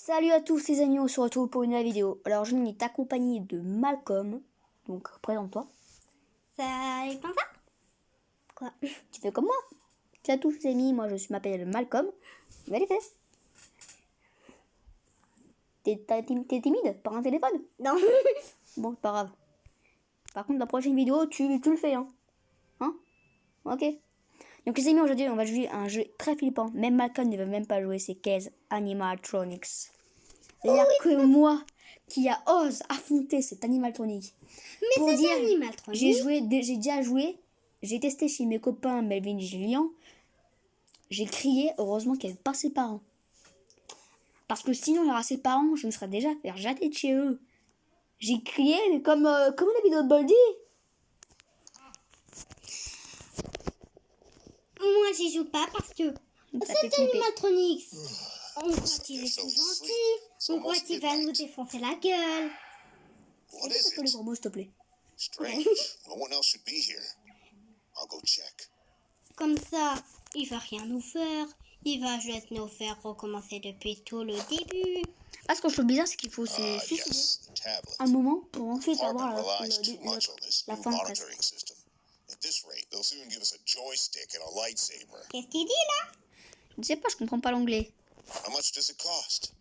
Salut à tous les amis, on se retrouve pour une nouvelle vidéo. Alors je suis accompagné de Malcolm, donc présente-toi. Salut comme ça. Quoi? Tu fais comme moi. Salut à tous les amis, moi je m'appelle Malcolm. Mais les fesses. T'es timide par un téléphone? Non. Bon, c'est pas grave. Par contre la prochaine vidéo, tu le fais, hein. Hein? Ok. Donc les amis, aujourd'hui on va jouer à un jeu très flippant. Même Malcolm ne veut même pas jouer, c'est Case Animatronics. Il n'y a que moi qui ose affronter cet animatronique. Mais pour c'est dire, un animatronique. j'ai déjà joué, j'ai testé chez mes copains Melvin et Julien. J'ai crié, heureusement qu'il n'y avait pas ses parents. Parce que sinon il y aura ses parents, je me serais déjà fait jeter de chez eux. J'ai crié comme la vidéo de Boldy. Moi j'y joue pas parce que Ça fait cet flipper. animatronique, on croit qu'il est tout gentil, on croit qu'il va nous défoncer la gueule. What Est-ce is que tu peux les it? pour moi, s'il te plaît? Strange. No one else should be here. I'll go check. Comme ça, il va rien nous faire. Il va juste nous faire recommencer depuis tout le début. Ah, ce que je trouve bizarre, c'est qu'il faut se suicider Yes, the tablet. un moment pour ensuite avoir Department relies too much on this la new fin presque. monitoring system. At this rate, they'll soon give us a joystick and a lightsaber. Qu'est-ce qu'il dit là? Je ne sais pas, je comprends pas l'anglais. How much does it cost?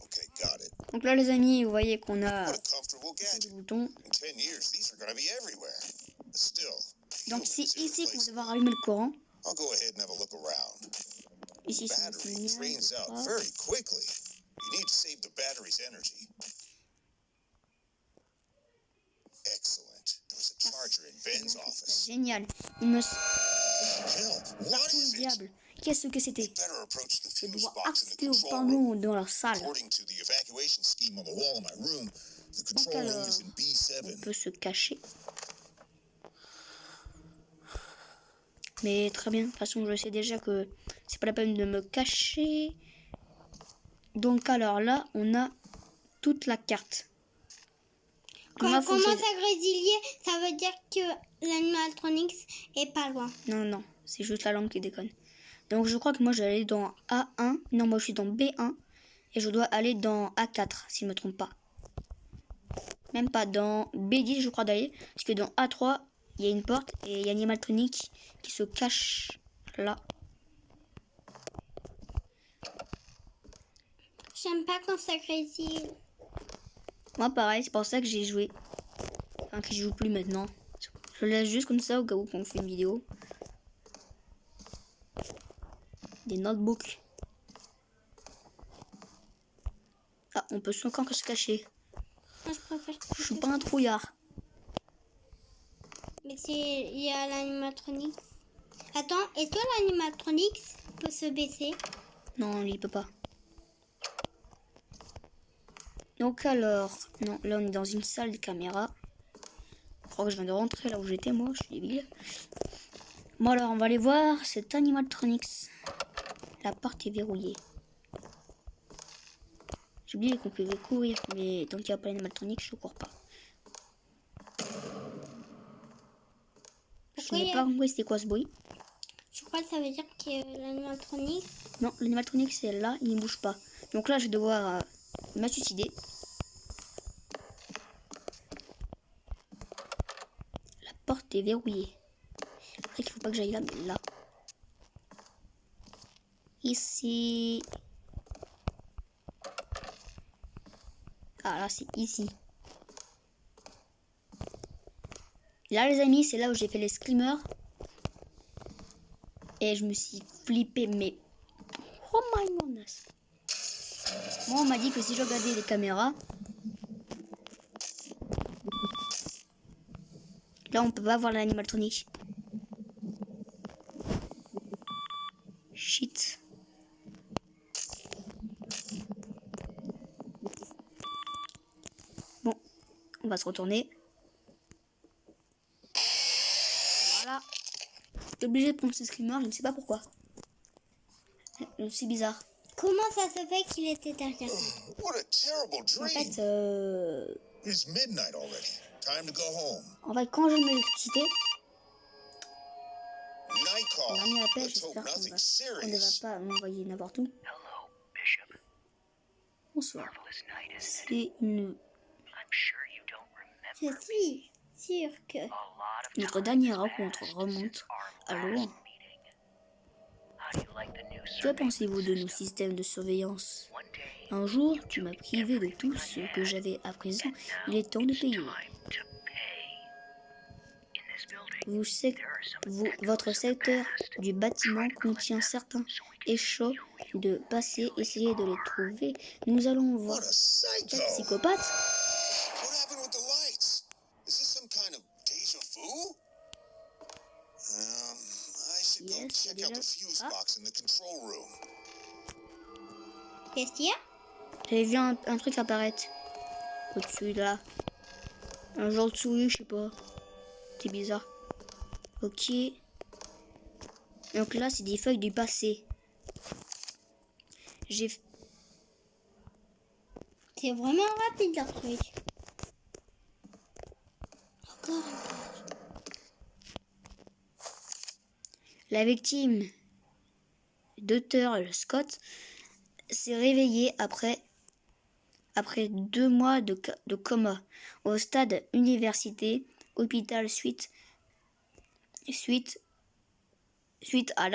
Okay, got it. Donc là les amis, vous voyez qu'on a What a comfortable des gadget. boutons. In 10 years, these are going to be everywhere. Still, Donc c'est feels ici qu'on va irreplaceable. devoir allumer le courant. I'll go ahead and have a look around. Ici c'est le Battery signal. drains out Ah. very quickly. You need to save the battery's energy. Excellent. There was a charger in Ben's office. Génial. Il me Hell, what is it? diable. Qu'est-ce que c'était? Better approach the Je fuse dois box in the accéder au control room. panneau dans la salle. According to the evacuation scheme on the wall in my room, the control alors, room is in On B7. peut se cacher. Mais très bien. De toute façon, je sais déjà que c'est pas la peine de me cacher. Donc alors là, on a toute la carte. Quand Moi, on faut que commence je- à grésiller, ça veut dire que l'animatronique est pas loin. Non, c'est juste la langue qui déconne. Donc je crois que moi je vais aller dans A1. Non, moi je suis dans B1. Et je dois aller dans A4, si je ne me trompe pas. Même pas dans B10, je crois d'aller. Parce que dans A3, il y a une porte et il y a Animatronic qui se cache là. J'aime pas quand ça grésille. Moi pareil, c'est pour ça que j'ai joué. Enfin, que je joue plus maintenant. Je le laisse juste comme ça au cas où on fait une vidéo. Des notebooks. Ah, on peut encore se cacher. Moi, je préfère. Je suis pas un trouillard. Mais il y a l'animatronique. Attends, est-ce que l'animatronique peut se baisser? Non, il peut pas. Donc alors, non, là on est dans une salle de caméra. Je crois que je viens de rentrer là où j'étais moi, je suis débile. Bon alors, on va aller voir cet animatronics. La porte est verrouillée. J'ai oublié qu'on pouvait courir, mais tant qu'il n'y a pas l'animatronics, je ne cours pas. Je Pourquoi n'ai il y a- pas compris c'était quoi ce bruit. Je crois que ça veut dire que l'animatronique. Non, l'animatronics c'est là, il ne bouge pas. Donc là je vais devoir me suicider. La porte est verrouillée. Après qu'il faut pas que j'aille là, mais là. Ici. Ah là c'est ici. Là les amis, c'est là où j'ai fait les screamers. Et je me suis flippé, mais... Oh my goodness. Moi on m'a dit que si je regardais les caméras... Là on peut pas voir l'animatronique. Shit. Bon, on va se retourner. Voilà. J'étais obligé de prendre ce screamer, je ne sais pas pourquoi. C'est bizarre. Comment ça se fait qu'il était derrière nous? What a terrible En dream. fait, It's midnight already. Time to go home. quand j'ai l'électricité, Night on a call. mis la pêche, Let's hope j'espère qu'on nothing ne va serious. pas m'envoyer n'importe où. Bonsoir. C'est une... Je suis sûre que Notre dernière rencontre remonte à loin. Que pensez-vous de nos systèmes de surveillance? Un jour, tu m'as privé de tout ce que j'avais à présent. Il est temps de payer. Votre secteur du bâtiment contient certains échos de passé. Essayez de les trouver. Nous allons voir. What a psycho! Quel psychopathe! What happened with the lights? Is this some kind of deja vu? I should go Yes, check out the fuse Ah. box in the control room. qu'est-ce qu'il y a? J'avais vu un truc apparaître au-dessus de là. Un genre de souris, je sais pas. C'est bizarre. Ok. Donc là, c'est des feuilles du passé. J'ai... C'est vraiment rapide leur truc. Encore une page. La victime, Dr. Scott, s'est réveillée après 2 mois de coma au stade université hôpital suite à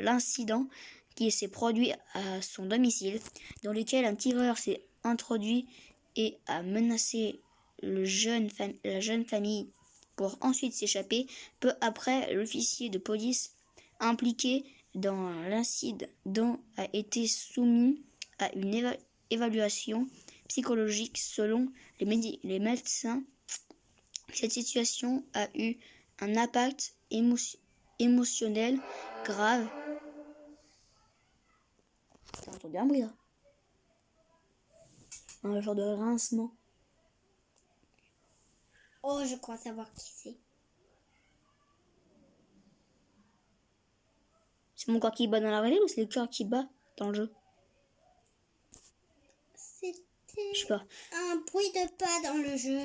l'incident qui s'est produit à son domicile, dans lequel un tireur s'est introduit et a menacé la jeune famille pour ensuite s'échapper. Peu après, l'officier de police impliqué dans l'incident a été soumis à une évaluation psychologique. Selon les médecins, cette situation a eu un impact émotionnel grave. T'as entendu un bruit là? Un genre de rincement. Oh, je crois savoir qui c'est. C'est mon corps qui bat dans la réalité ou c'est le cœur qui bat dans le jeu? Je sais C'était pas. un bruit de pas dans le jeu.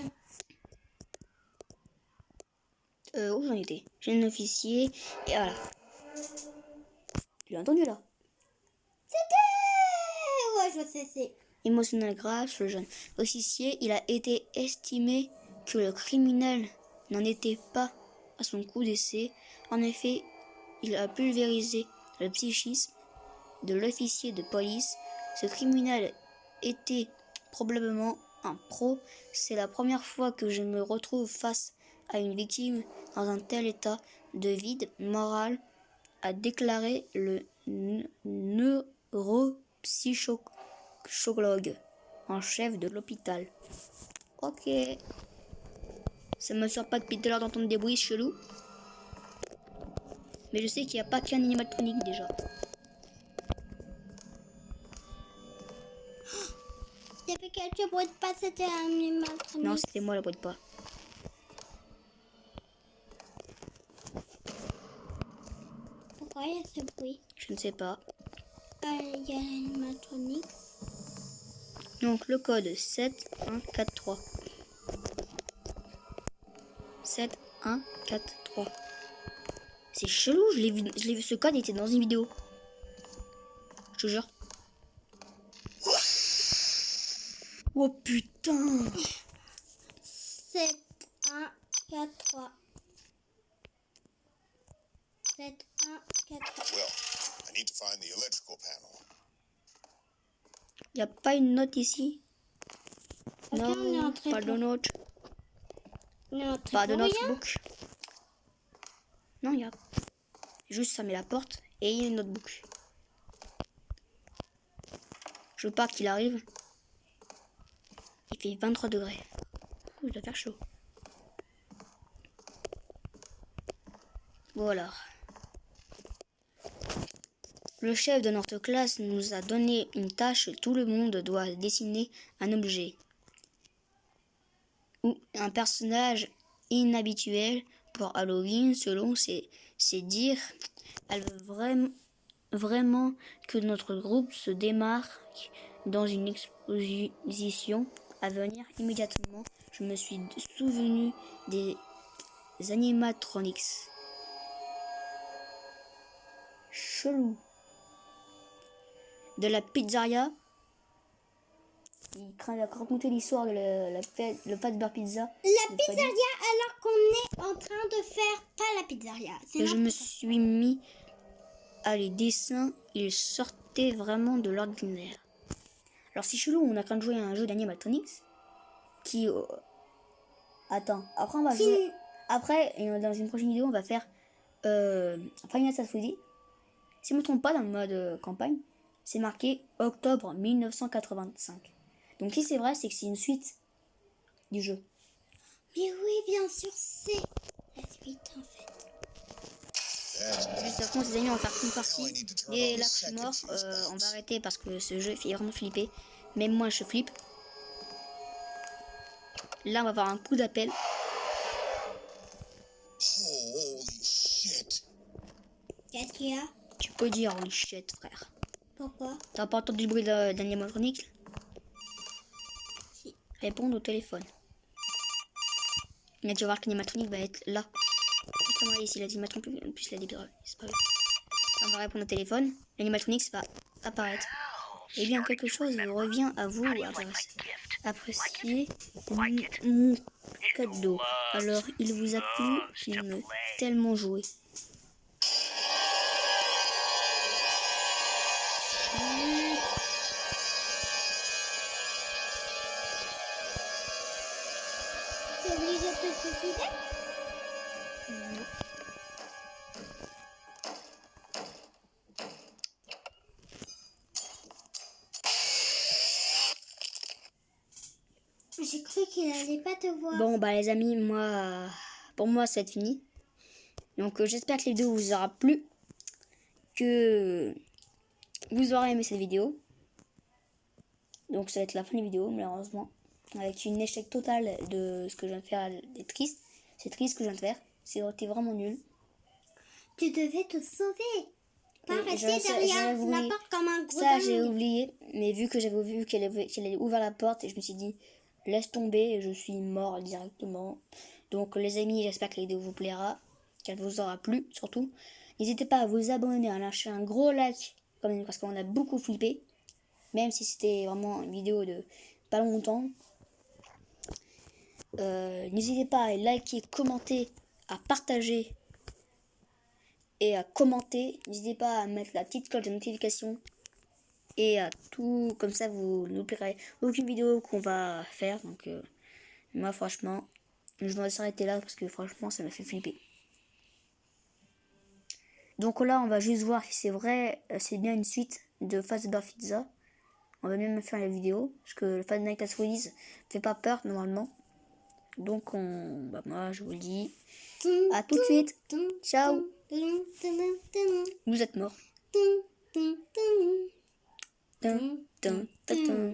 Où j'en étais? J'ai un officier et voilà. Tu l'as entendu là? C'était... Ouais, je sais, c'est... Émotionnel grave sur le jeune officier, il a été estimé que le criminel n'en était pas à son coup d'essai. En effet, il a pulvérisé le psychisme de l'officier de police. Ce criminel était probablement un pro. C'est la première fois que je me retrouve face à une victime dans un tel état de vide moral, a déclaré le neuropsychologue en chef de l'hôpital. Ok. Ça me sort pas depuis tout à l'heure d'entendre des bruits chelous. Mais je sais qu'il n'y a pas qu'un animatronique déjà. Il y avait quelques bruits de pas, c'était un animatronique. Non, c'était moi le bruit de pas. Pourquoi il y a ce bruit? Je ne sais pas. Il y a l'animatronique. Donc le code 7143. 7143. C'est chelou, je l'ai vu, ce code était dans une vidéo. Je te jure. Oh putain. 7, 1, 4, 3. 7, 1, 4, 3. Well, I need to find the electrical panel. Y a pas une note ici? Ok, on est Non, entré pas de pour- note. On est entré Pas de pour rien. notebook. Non, y a juste ça met la porte et il y a une notebook. Je veux pas qu'il arrive. Il fait 23 degrés. Il doit faire chaud. Voilà. Le chef de notre classe nous a donné une tâche. Tout le monde doit dessiner un objet ou un personnage inhabituel pour Halloween. Selon ses dires, elle veut vraiment que notre groupe se démarque dans une exposition à venir immédiatement. Je me suis souvenu des animatronics. Chelou. De la pizzeria. il racontait l'histoire de le Fazbear Pizza. La pizzeria alors qu'on est en train de faire pas la pizzeria. C'est Et je me n'importe suis mis à les dessins, ils sortaient vraiment de l'ordinaire. Alors c'est chelou, on a quand même joué à un jeu d'animatronics qui... Attends, après on va jouer... Après, dans une prochaine vidéo, on va faire Final Fantasy. Si je ne me trompe pas, dans le mode campagne, c'est marqué octobre 1985. Donc si c'est vrai, c'est que c'est une suite du jeu. Mais oui, bien sûr, c'est la suite en fait. Juste après, ces amis, on va faire une partie. Et là, je suis mort. On va arrêter parce que ce jeu fait vraiment flipper. Même moi, je flippe. Là, on va avoir un coup d'appel. Holy shit. Qu'est-ce qu'il y a? Tu peux dire holy shit, frère. Pourquoi? T'as pas entendu le bruit d'animatronique? Si. Répondre au téléphone. Mais tu vas voir que l'animatronique va être là. Comment ici, l'animatronique plus la libéral. C'est pas vrai. On va répondre au téléphone. L'animatronique va apparaître. Eh bien, quelque chose revient à vous apprécier mon cadeau. Alors, il vous a plu, il me tellement joué. T'es obligé de te suicider? Non. J'ai cru qu'il allait pas te voir. Bon, bah les amis, moi, pour moi, c'est fini. Donc, j'espère que la vidéo vous aura plu, que vous aurez aimé cette vidéo. Donc, ça va être la fin de la vidéo, malheureusement, avec une échec total de ce que je viens de faire. C'est triste. C'est triste ce que je viens de faire. C'était vraiment nul. Tu devais te sauver. Pas Et rester j'avais derrière oublié. la porte comme un gros Ça, j'ai dingue. oublié. Mais vu que j'avais vu qu'elle avait ouvert la porte, et je me suis dit, laisse tomber, et je suis mort directement. Donc, les amis, j'espère que la vidéo vous plaira, qu'elle vous aura plu, surtout. N'hésitez pas à vous abonner, à lâcher un gros like, quand même, parce qu'on a beaucoup flippé. Même si c'était vraiment une vidéo de pas longtemps. N'hésitez pas à liker, commenter, à partager et à commenter. N'hésitez pas à mettre la petite cloche de notification et à tout, comme ça vous n'oublierez aucune vidéo qu'on va faire. Donc moi franchement, je vais s'arrêter là parce que franchement ça m'a fait flipper. Donc là on va juste voir si c'est vrai, c'est bien une suite de Fazbear Pizza. On va même faire la vidéo parce que le Five Nights at Freddy's fait pas peur normalement. Donc moi je vous le dis à tout de suite. Ciao. Vous êtes morts. Dun, dun, dun, dun.